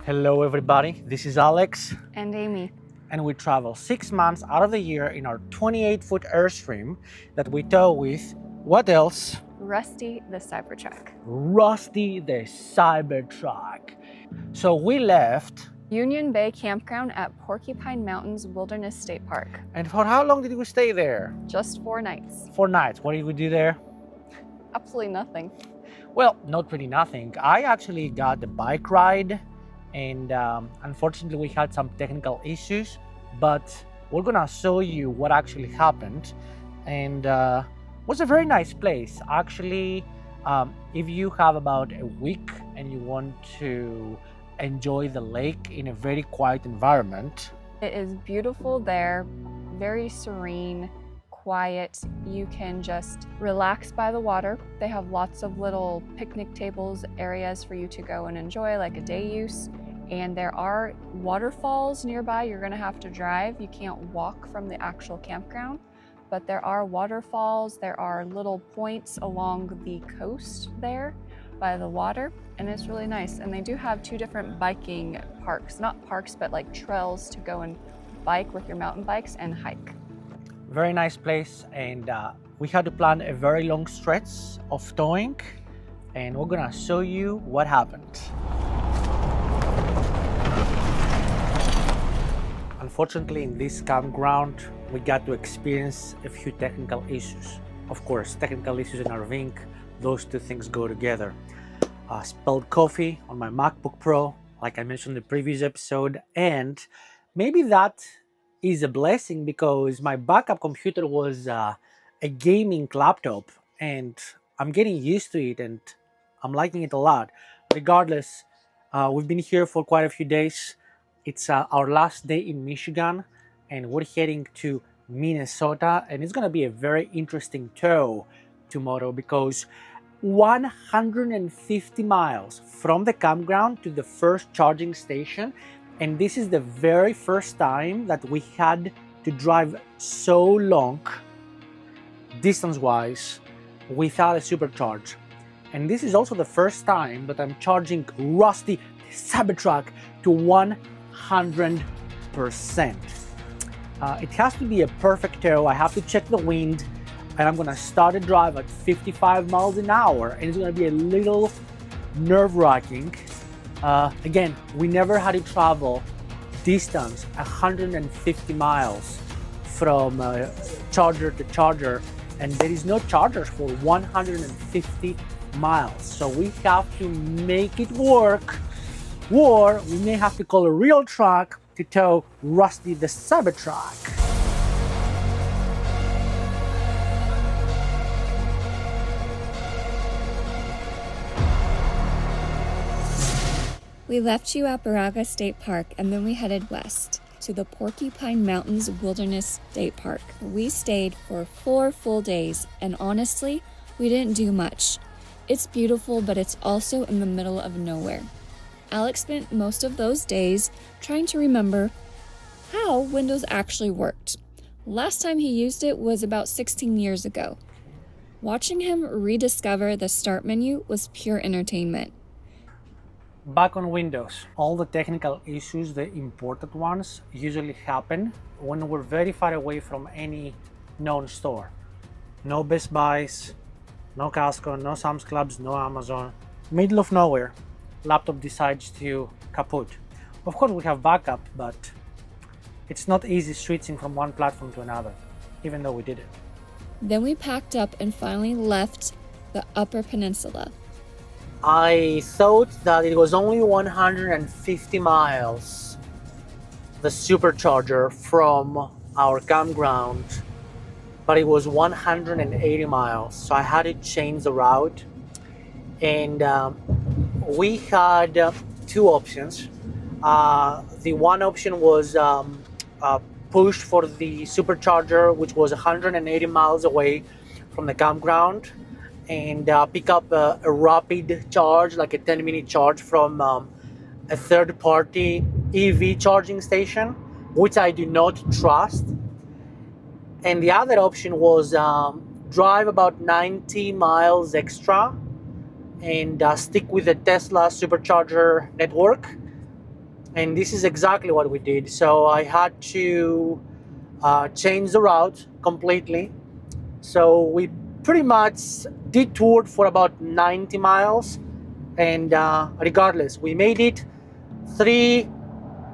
Hello everybody, this is Alex And Amy. and we travel 6 months out of the year in our 28-foot Airstream that we tow with, what else? Rustie the Cybertruck. Rustie the Cybertruck. So we left. Union Bay Campground at Porcupine Mountains Wilderness State Park. And for how long did we stay there? Just 4 nights. 4 nights. What did we do there? Absolutely nothing. Well, not really nothing. I actually got the bike ride and unfortunately we had some technical issues, but we're gonna show you what actually happened. And was a very nice place. Actually, if you have about a week and you want to enjoy the lake in a very quiet environment. It is beautiful there, very serene, quiet. You can just relax by the water. They have lots of little picnic tables, areas for you to go and enjoy, like a day use. And there are waterfalls nearby. You're gonna have to drive. You can't walk from the actual campground, but there are waterfalls. There are little points along the coast there by the water, and it's really nice. And they do have 2 different biking parks, not parks, but like trails to go and bike with your mountain bikes and hike. Very nice place, and we had to plan a very long stretch of towing, and we're gonna show you what happened. Unfortunately, in this campground, we got to experience a few technical issues. Of course, technical issues and RVing, those 2 things go together. Spilled coffee on my MacBook Pro, like I mentioned in the previous episode, and maybe that is a blessing because my backup computer was a gaming laptop, and I'm getting used to it and I'm liking it a lot. Regardless, we've been here for quite a few days. It's our last day in Michigan and we're heading to Minnesota, and it's gonna be a very interesting tow tomorrow because 150 miles from the campground to the first charging station, and this is the very first time that we had to drive so long distance-wise without a supercharge. And this is also the first time that I'm charging Rustie the Cybertruck to 100%. It has to be a perfect tow. I have to check the wind, and I'm gonna start a drive at 55 miles an hour, and it's gonna be a little nerve-wracking. Again, we never had to travel distance 150 miles from charger to charger, and there is no chargers for 150 miles. So we have to make it work, or we may have to call a real truck to tow Rustie the Cybertruck. We left you at Baraga State Park and then we headed west to the Porcupine Mountains Wilderness State Park. We stayed for 4 full days, and honestly, we didn't do much. It's beautiful, but it's also in the middle of nowhere. Alex spent most of those days trying to remember how Windows actually worked. Last time he used it was about 16 years ago. Watching him rediscover the start menu was pure entertainment. Back on Windows, all the technical issues, the important ones, usually happen when we're very far away from any known store. No Best Buys, no Costco, no Sam's Clubs, no Amazon. Middle of nowhere, laptop decides to kaput. Of course we have backup, but it's not easy switching from one platform to another, even though we did it. Then we packed up and finally left the Upper Peninsula. I thought that it was only 150 miles, the supercharger from our campground, but it was 180 miles. So I had to change the route, and we had 2 options. The one option was push for the supercharger, which was 180 miles away from the campground, and pick up a rapid charge, like a 10-minute charge from a third-party EV charging station, which I do not trust. And the other option was drive about 90 miles extra and stick with the Tesla supercharger network And this is exactly what we did. So I had to change the route completely. So we pretty much detoured for about 90 miles. And regardless, we made it 3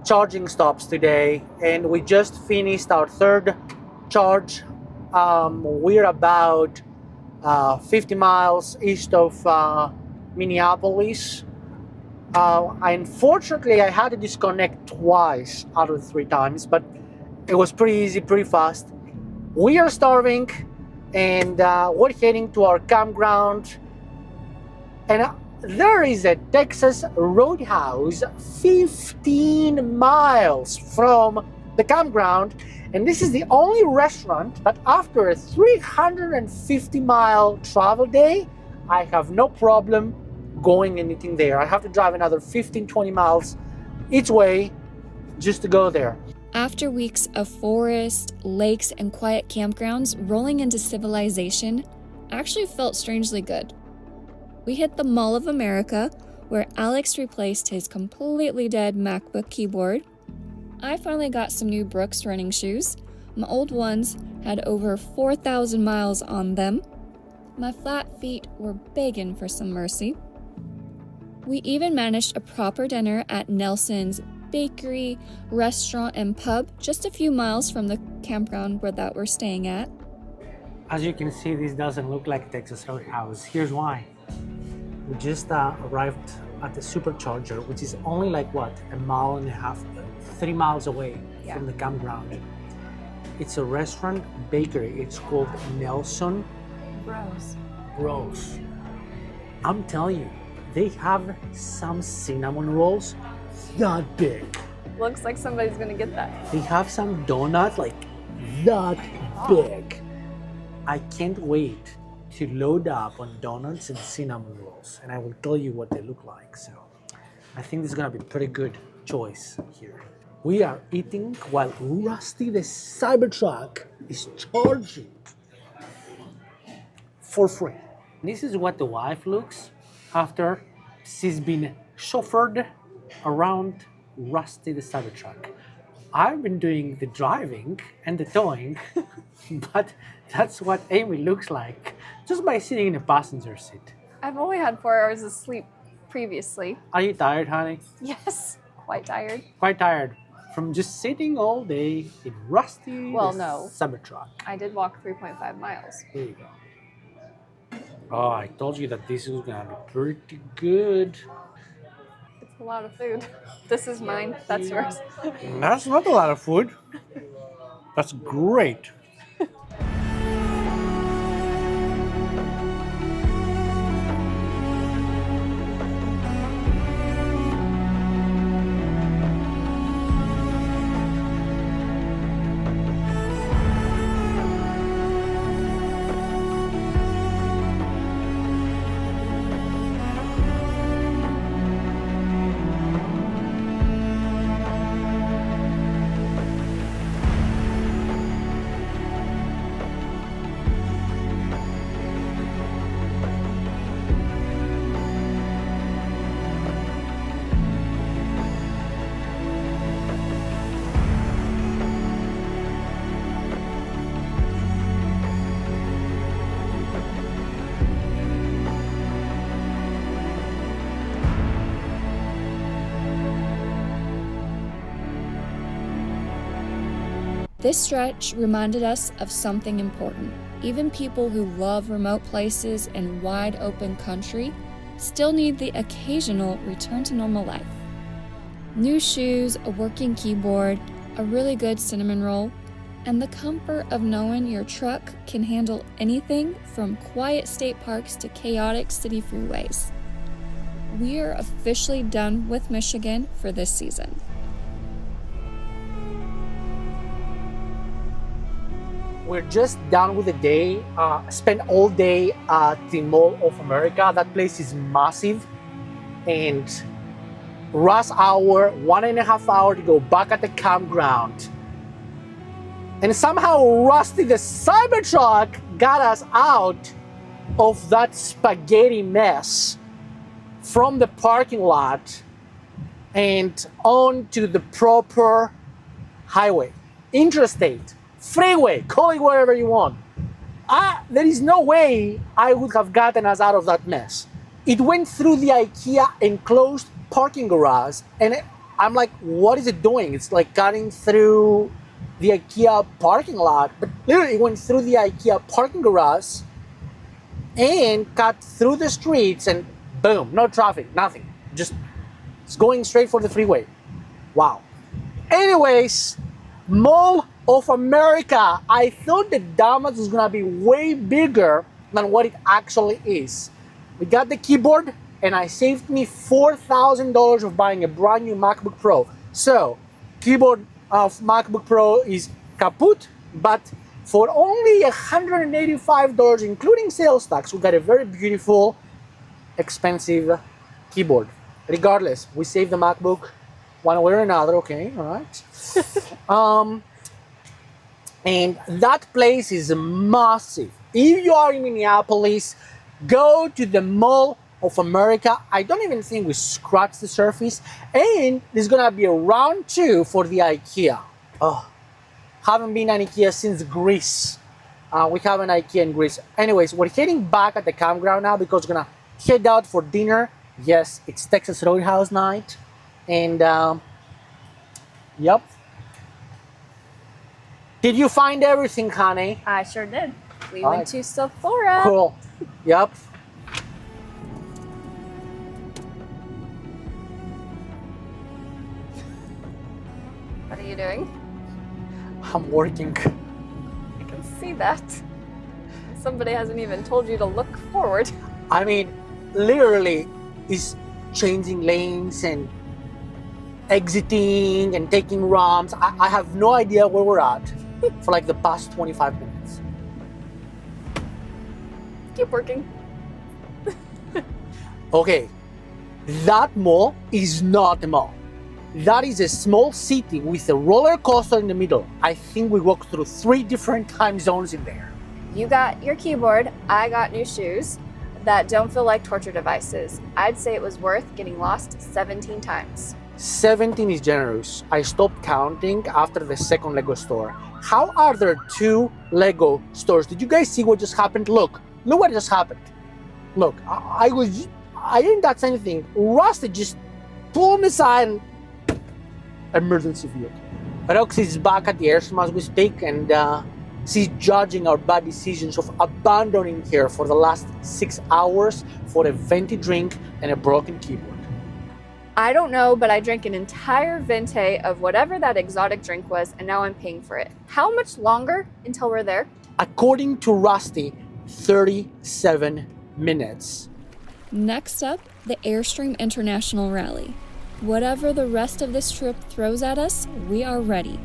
charging stops today, and we just finished our 3rd charge. We're about 50 miles east of Minneapolis. Unfortunately, I had to disconnect twice out of 3 times, but it was pretty easy, pretty fast. We are starving, and we're heading to our campground. And there is a Texas Roadhouse 15 miles from the campground. And this is the only restaurant that after a 350-mile travel day, I have no problem going and eating there. I have to drive another 15-20 miles each way just to go there. After weeks of forest, lakes, and quiet campgrounds, rolling into civilization actually felt strangely good. We hit the Mall of America, where Alex replaced his completely dead MacBook keyboard. I finally got some new Brooks running shoes. My old ones had over 4,000 miles on them. My flat feet were begging for some mercy. We even managed a proper dinner at Nelson's Bakery, Restaurant, and Pub, just a few miles from the campground that we're staying at. As you can see, this doesn't look like Texas Roadhouse. Here's why. We just arrived at the supercharger, which is only like what, 1.5 miles, 3 miles away from the campground. It's a restaurant bakery. It's called Nelson Bros. I'm telling you, they have some cinnamon rolls that big. Looks like somebody's gonna get that. They have some donuts like that big. I can't wait to load up on donuts and cinnamon rolls, and I will tell you what they look like. So I think this is gonna be a pretty good choice here. We are eating while Rustie the Cybertruck is charging for free. This is what the wife looks after she's been chauffeured around Rustie the Cybertruck. I've been doing the driving and the towing, but that's what Amy looks like just by sitting in the passenger seat. I've only had 4 hours of sleep previously. Are you tired, honey? Yes, quite tired. Quite tired from just sitting all day in Rustie the Cybertruck. I did walk 3.5 miles. There you go. Oh, I told you that this was gonna be pretty good. It's a lot of food. This is mine, that's yours. That's not a lot of food. That's great. This stretch reminded us of something important. Even people who love remote places and wide open country still need the occasional return to normal life. New shoes, a working keyboard, a really good cinnamon roll, and the comfort of knowing your truck can handle anything from quiet state parks to chaotic city freeways. We are officially done with Michigan for this season. We're just done with the day. Spent all day at the Mall of America. That place is massive. And rush hour, 1.5 hours to go back at the campground. And somehow Rustie the Cybertruck got us out of that spaghetti mess from the parking lot and on to the proper highway, interstate, freeway, call it whatever you want. There is no way I would have gotten us out of that mess. It went through the IKEA enclosed parking garage, and I'm like, what is it doing? It's like cutting through the IKEA parking lot, but literally it went through the IKEA parking garage and cut through the streets, and boom, no traffic, nothing. Just it's going straight for the freeway. Wow. Anyways, Mall of America. I thought the damage was gonna be way bigger than what it actually is. We got the keyboard, and I saved me $4,000 of buying a brand new MacBook Pro. So, keyboard of MacBook Pro is kaput, but for only $185, including sales tax, we got a very beautiful, expensive keyboard. Regardless, we saved the MacBook one way or another, okay, all right. And that place is massive. If you are in Minneapolis, go to the Mall of America. I don't even think we scratched the surface. And there's gonna be a round 2 for the IKEA. Oh, haven't been an IKEA since Greece. We have an IKEA in Greece. Anyways, we're heading back at the campground now because we're gonna head out for dinner. Yes, it's Texas Roadhouse night. And yep. Did you find everything, honey? I sure did. We All went right. to Sephora. Cool. Yep. What are you doing? I'm working. I can see that. Somebody hasn't even told you to look forward. I mean, literally, is changing lanes and exiting and taking ramps. I have no idea where we're at for like the past 25 minutes. Keep working. Okay, that mall is not a mall. That is a small city with a roller coaster in the middle. I think we walked through 3 different time zones in there. You got your keyboard, I got new shoes that don't feel like torture devices. I'd say it was worth getting lost 17 times. 17 is generous. I stopped counting after the second Lego store. How are there 2 Lego stores? Did you guys see what just happened? Look what just happened. Look, I didn't touch anything. Rusty just pulled me aside and emergency vehicle. Roxy's back at the Airstream as we speak, and she's judging our bad decisions of abandoning her for the last 6 hours for a venti drink and a broken keyboard. I don't know, but I drank an entire venti of whatever that exotic drink was, and now I'm paying for it. How much longer until we're there? According to Rusty, 37 minutes. Next up, the Airstream International Rally. Whatever the rest of this trip throws at us, we are ready.